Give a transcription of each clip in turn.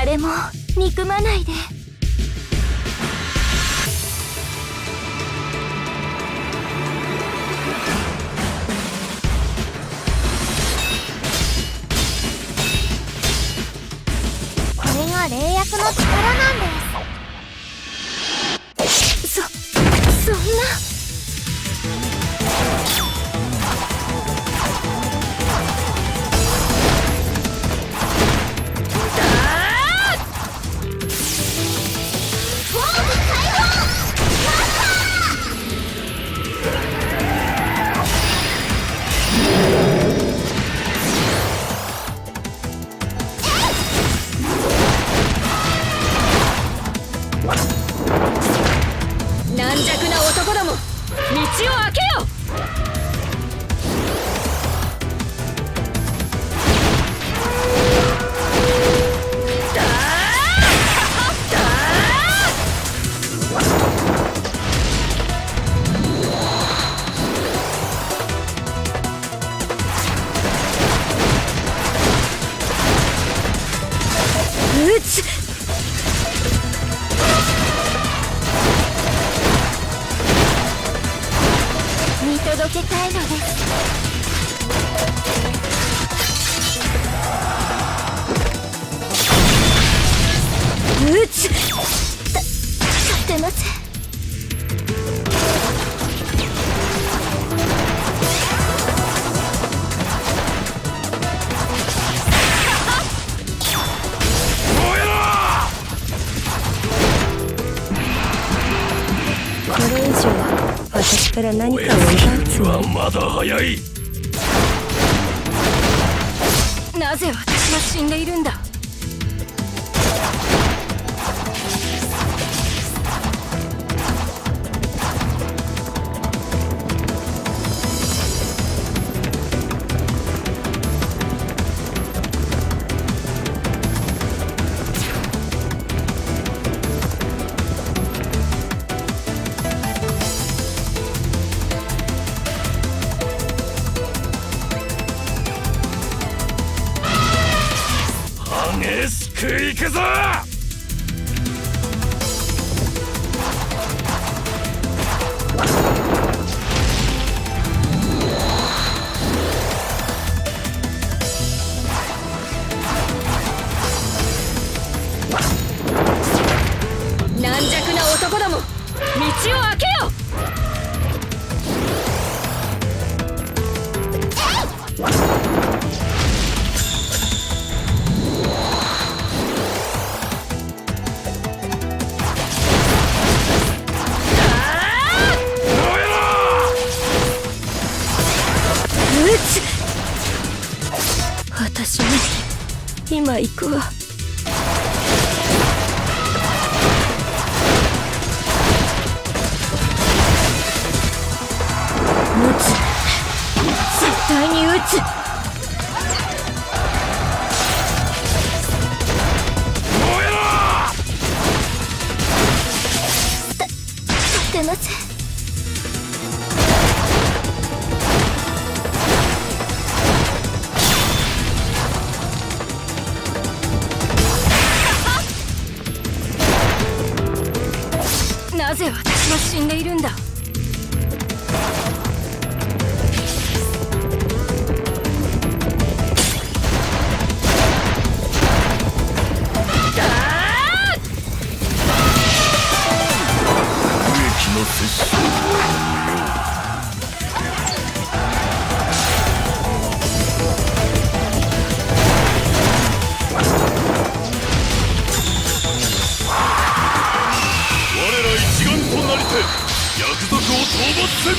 誰も憎まないで。これが霊薬の力なんです。そんな。軟弱な男ども、道を開けよ。うち見届けたいのです。うち立てません。これ以上私から何かを奪うつもりはまだ早い。なぜ私は死んでいるんだ。激しくいくぞ。軟弱な男ども、道を開けよ。私も今行くわ。撃つ、絶対に撃つ。立てません。なぜ私は死んでいるんだ。の摂取を見よう。我ら一丸となりて約束を討伐せん。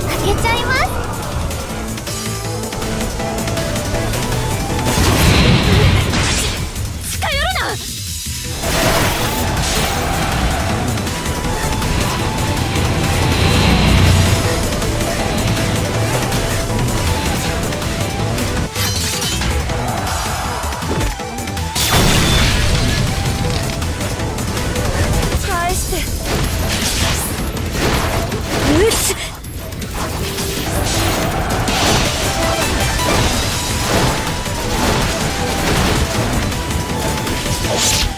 開けちゃいます。近寄るな。し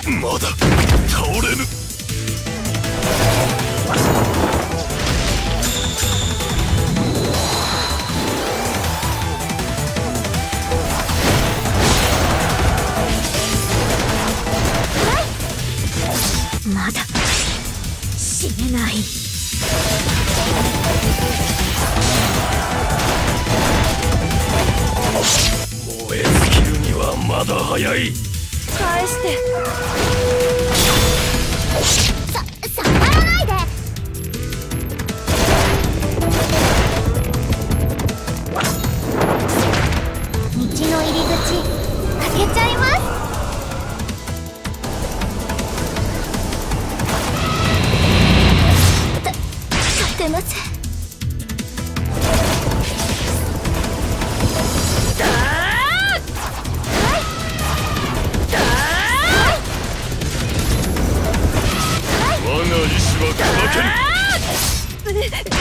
まだ倒れぬ。まだ死ねない。燃え尽きるにはまだ早い。返して触らないで。道の入り口開けちゃいます。立てません。我が意志は砕けぬ。